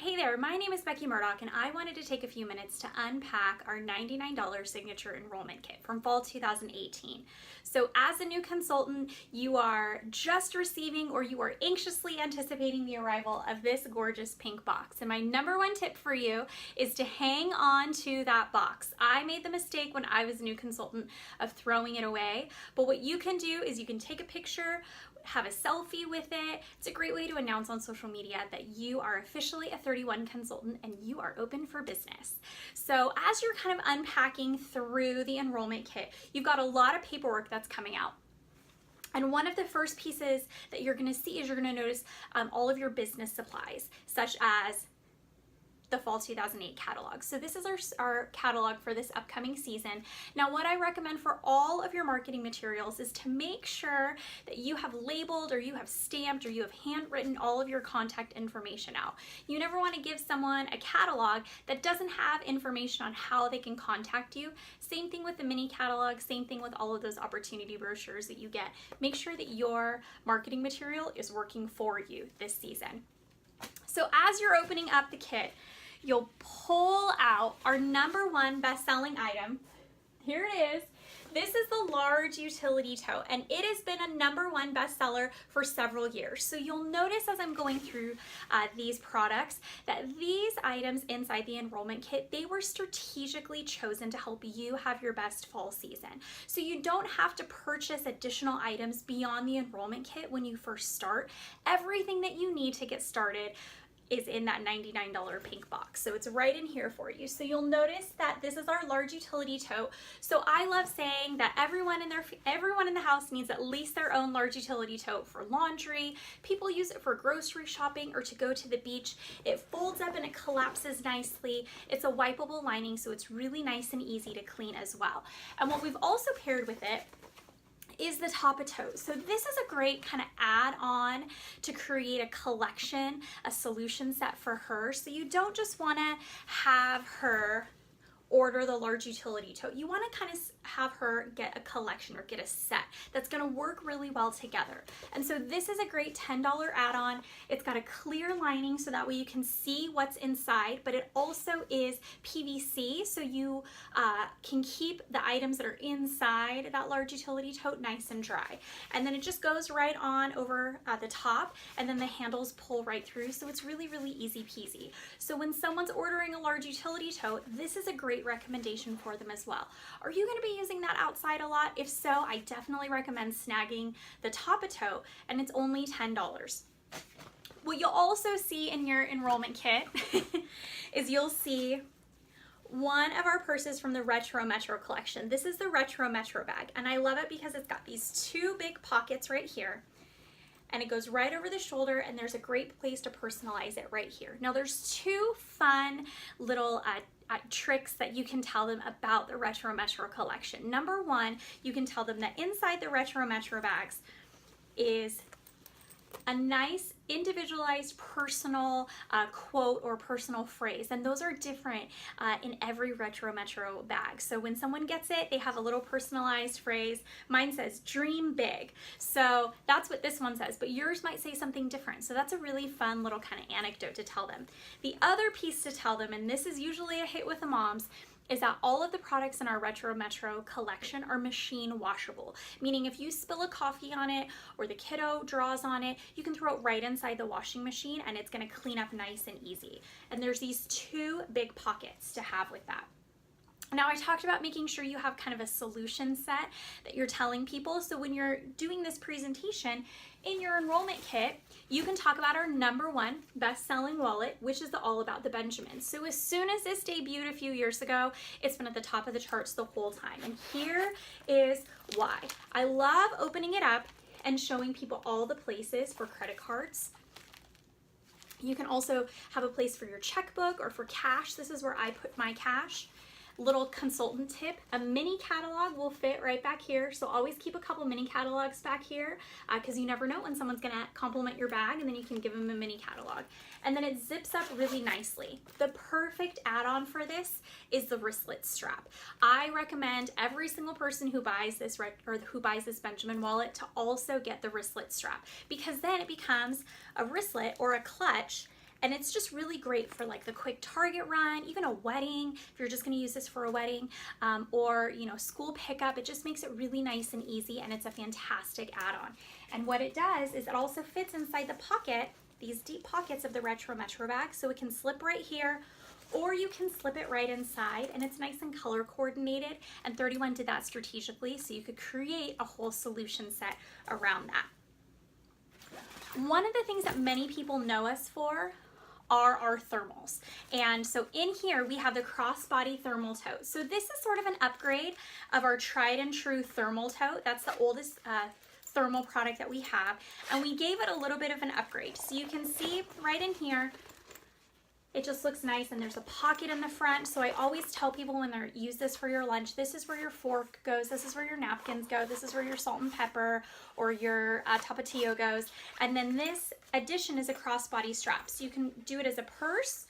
Hey there, my name is Becky Murdoch and I wanted to take a few minutes to unpack our $99 signature enrollment kit from fall 2018. So as a new consultant, you are just receiving or you are anxiously anticipating the arrival of this gorgeous pink box. And my number one tip for you is to hang on to that box. I made the mistake when I was a new consultant of throwing it away, but what you can do is you can take a picture, have a selfie with it. It's a great way to announce on social media that you are officially a 31 consultant and you are open for business. So as you're kind of unpacking through the enrollment kit, you've got a lot of paperwork that's coming out. And one of the first pieces that you're going to see is you're going to notice all of your business supplies, such as the fall 2008 catalog. So this is our catalog for this upcoming season. Now what I recommend for all of your marketing materials is to make sure that you have labeled or you have stamped or you have handwritten all of your contact information out. You never want to give someone a catalog that doesn't have information on how they can contact you. Same thing with the mini catalog, same thing with all of those opportunity brochures that you get. Make sure that your marketing material is working for you this season. So as you're opening up the kit, you'll pull out our number one best-selling item. Here it is. This is the large utility tote, and it has been a number one bestseller for several years. So you'll notice as I'm going through these products that these items inside the enrollment kit, they were strategically chosen to help you have your best fall season. So you don't have to purchase additional items beyond the enrollment kit when you first start. Everything that you need to get started is in that $99 pink box. So it's right in here for you. So you'll notice that this is our large utility tote. So I love saying that everyone in the house needs at least their own large utility tote for laundry. People use it for grocery shopping or to go to the beach. It folds up and it collapses nicely. It's a wipeable lining, so it's really nice and easy to clean as well. And what we've also paired with it is the Tote. So this is a great kind of add-on to create a collection, a solution set for her. So you don't just want to have her order the large utility tote. You want to kind of have her get a collection or get a set that's going to work really well together. And so this is a great $10 add-on. It's got a clear lining so that way you can see what's inside, but it also is PVC, so you can keep the items that are inside that large utility tote nice and dry. And then it just goes right on over the top, and then the handles pull right through, so it's really, really easy peasy. So when someone's ordering a large utility tote, this is a great recommendation for them as well. Are you going to be using that outside a lot? If so, I definitely recommend snagging the Tote, and it's only $10. What you'll also see in your enrollment kit is you'll see one of our purses from the Retro Metro collection. This is the Retro Metro bag, and I love it because it's got these two big pockets right here, and it goes right over the shoulder, and there's a great place to personalize it right here. Now there's two fun little tricks that you can tell them about the Retro Metro collection. Number one, you can tell them that inside the Retro Metro bags is a nice individualized personal quote or personal phrase, and those are different in every Retro Metro bag. So when someone gets it, they have a little personalized phrase. Mine says dream big, so that's what this one says, but yours might say something different. So that's a really fun little kind of anecdote to tell them. The other piece to tell them, and this is usually a hit with the moms, is that all of the products in our Retro Metro collection are machine washable, meaning if you spill a coffee on it or the kiddo draws on it, you can throw it right inside the washing machine and it's going to clean up nice and easy. And there's these two big pockets to have with that. Now I talked about making sure you have kind of a solution set that you're telling people. So when you're doing this presentation in your enrollment kit, you can talk about our number one best-selling wallet, which is the All About the Benjamin. So as soon as this debuted a few years ago, it's been at the top of the charts the whole time. And here is why. I love opening it up and showing people all the places for credit cards. You can also have a place for your checkbook or for cash. This is where I put my cash. Little consultant tip, a mini catalog will fit right back here, so always keep a couple mini catalogs back here because you never know when someone's gonna compliment your bag, and then you can give them a mini catalog. And then it zips up really nicely. The perfect add-on for this is the wristlet strap. I recommend every single person who buys this Benjamin wallet to also get the wristlet strap, because then it becomes a wristlet or a clutch and it's just really great for like the quick Target run, even a wedding, if you're just gonna use this for a wedding, or you know, school pickup. It just makes it really nice and easy, and it's a fantastic add-on. And what it does is it also fits inside the pocket, these deep pockets of the Retro Metro bag, so it can slip right here, or you can slip it right inside, and it's nice and color coordinated, and 31 did that strategically, so you could create a whole solution set around that. One of the things that many people know us for are our thermals. And so in here we have the Crossbody thermal tote. So this is sort of an upgrade of our tried and true thermal tote. That's the oldest thermal product that we have, and we gave it a little bit of an upgrade. So you can see right in here, it just looks nice, and there's a pocket in the front. So I always tell people when they use this for your lunch, this is where your fork goes, this is where your napkins go, this is where your salt and pepper or your tapatio goes. And then this addition is a crossbody strap. So you can do it as a purse,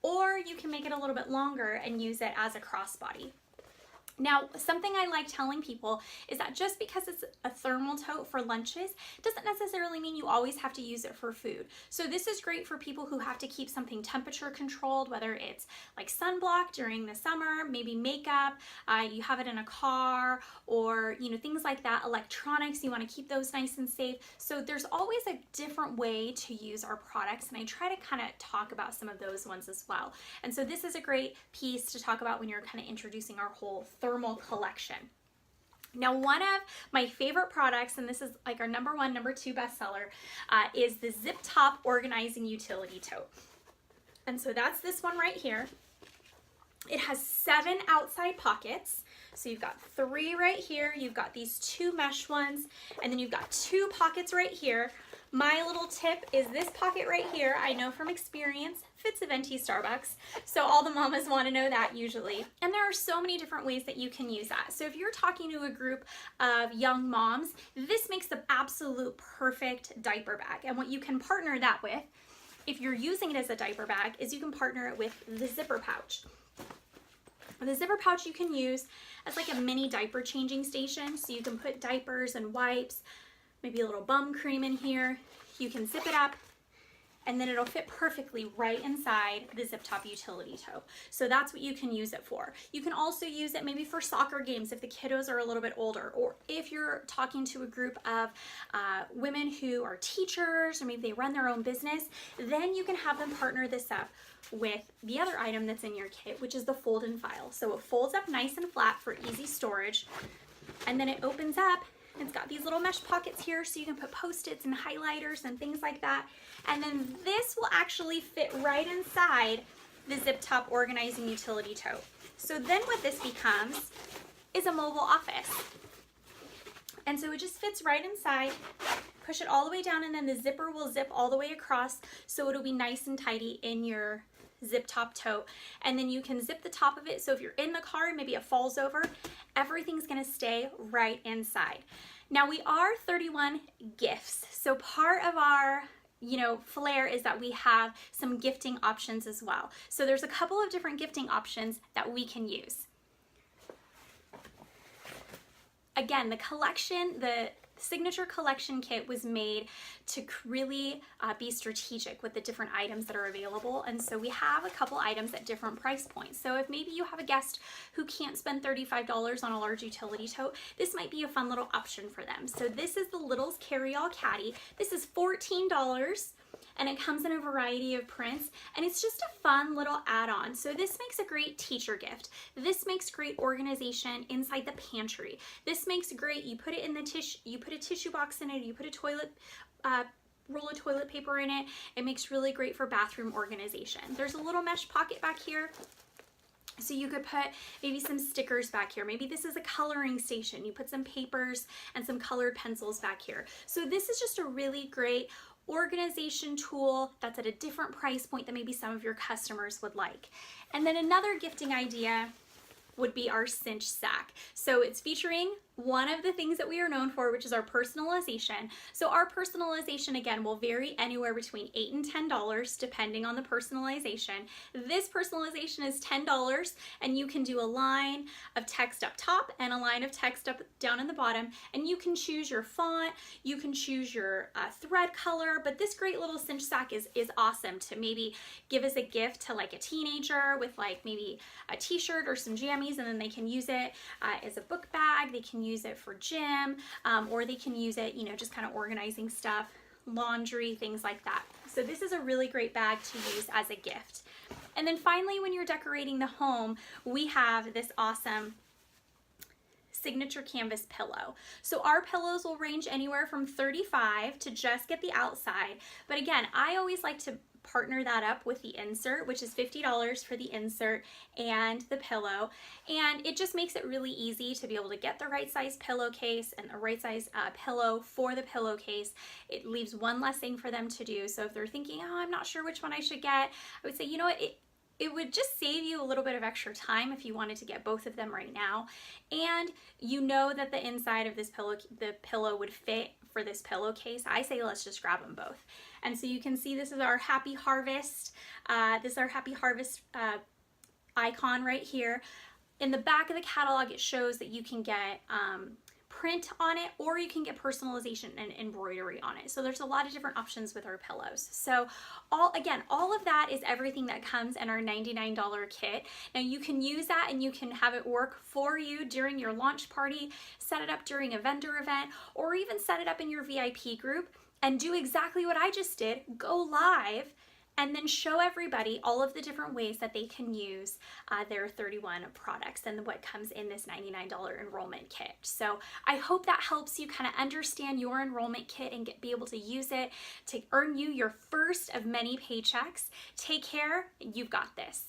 or you can make it a little bit longer and use it as a crossbody. Now, something I like telling people is that just because it's a thermal tote for lunches doesn't necessarily mean you always have to use it for food. So this is great for people who have to keep something temperature controlled, whether it's like sunblock during the summer, maybe makeup, you have it in a car, or you know, things like that, electronics, you want to keep those nice and safe. So there's always a different way to use our products, and I try to kind of talk about some of those ones as well. And so this is a great piece to talk about when you're kind of introducing our whole thermal collection. Now, one of my favorite products, and this is like our number 1, number 2 bestseller, is the Ziptop organizing utility tote. And so that's this one right here. It has 7 outside pockets. So you've got 3 right here, you've got these 2 mesh ones, and then you've got 2 pockets right here. My little tip is this pocket right here, I know from experience, fits a venti Starbucks. So all the mamas want to know that usually. And there are so many different ways that you can use that. So if you're talking to a group of young moms, this makes the absolute perfect diaper bag. And what you can partner that with, if you're using it as a diaper bag, is you can partner it with the zipper pouch. The zipper pouch you can use as like a mini diaper changing station. So you can put diapers and wipes, maybe a little bum cream in here. You can zip it up, and then it'll fit perfectly right inside the Ziptop utility tote. So that's what you can use it for. You can also use it maybe for soccer games if the kiddos are a little bit older, or if you're talking to a group of women who are teachers, or maybe they run their own business, then you can have them partner this up with the other item that's in your kit, which is the fold and file. So it folds up nice and flat for easy storage, and then it opens up. It's got these little mesh pockets here, so you can put Post-its and highlighters and things like that. And then this will actually fit right inside the Ziptop organizing utility tote. So then what this becomes is a mobile office. And so it just fits right inside. Push it all the way down, and then the zipper will zip all the way across, so it'll be nice and tidy in your Ziptop tote. And then you can zip the top of it, so if you're in the car, maybe it falls over, everything's gonna stay right inside. Now we are 31 gifts, so part of our flair is that we have some gifting options as well. So there's a couple of different gifting options that we can use. Again, the collection, the signature collection kit was made to really be strategic with the different items that are available, and so we have a couple items at different price points. So if maybe you have a guest who can't spend $35 on a large utility tote, this might be a fun little option for them. So this is the Littles Carry-All Caddy. This is $14, and it comes in a variety of prints, and it's just a fun little add-on. So this makes a great teacher gift. This makes great organization inside the pantry. This makes great, you put it in the tissue, you put a tissue box in it, you put a toilet roll of toilet paper in it. It makes really great for bathroom organization. There's a little mesh pocket back here, so you could put maybe some stickers back here. Maybe this is a coloring station. You put some papers and some colored pencils back here. So this is just a really great organization tool that's at a different price point than maybe some of your customers would like. And then another gifting idea would be our cinch sack. So it's featuring one of the things that we are known for, which is our personalization. So our personalization, again, will vary anywhere between $8 and $10 depending on the personalization. This personalization is $10, and you can do a line of text up top and a line of text up down in the bottom, and you can choose your font, you can choose your thread color. But this great little cinch sack is awesome to maybe give as a gift to like a teenager with like maybe a t-shirt or some jammies, and then they can use it as a book bag. They can use it for gym, or they can use it, you know, just kind of organizing stuff, laundry, things like that. So this is a really great bag to use as a gift. And then finally, when you're decorating the home, we have this awesome signature canvas pillow. So our pillows will range anywhere from $35 to just get the outside. But again, I always like to partner that up with the insert, which is $50 for the insert and the pillow. And it just makes it really easy to be able to get the right size pillowcase and the right size pillow for the pillowcase. It leaves one less thing for them to do. So if they're thinking, oh, I'm not sure which one I should get, I would say, you know what, it would just save you a little bit of extra time if you wanted to get both of them right now. And you know that the inside of this pillow, the pillow would fit for this pillowcase. I say let's just grab them both. And so you can see this is our Happy Harvest. This is our Happy Harvest icon right here. In the back of the catalog, it shows that you can get print on it, or you can get personalization and embroidery on it. So there's a lot of different options with our pillows. So all of that is everything that comes in our $99 kit. Now you can use that and you can have it work for you during your launch party, set it up during a vendor event, or even set it up in your VIP group and do exactly what I just did, go live, and then show everybody all of the different ways that they can use their 31 products and what comes in this $99 enrollment kit. So I hope that helps you kind of understand your enrollment kit and be able to use it to earn you your first of many paychecks. Take care, you've got this.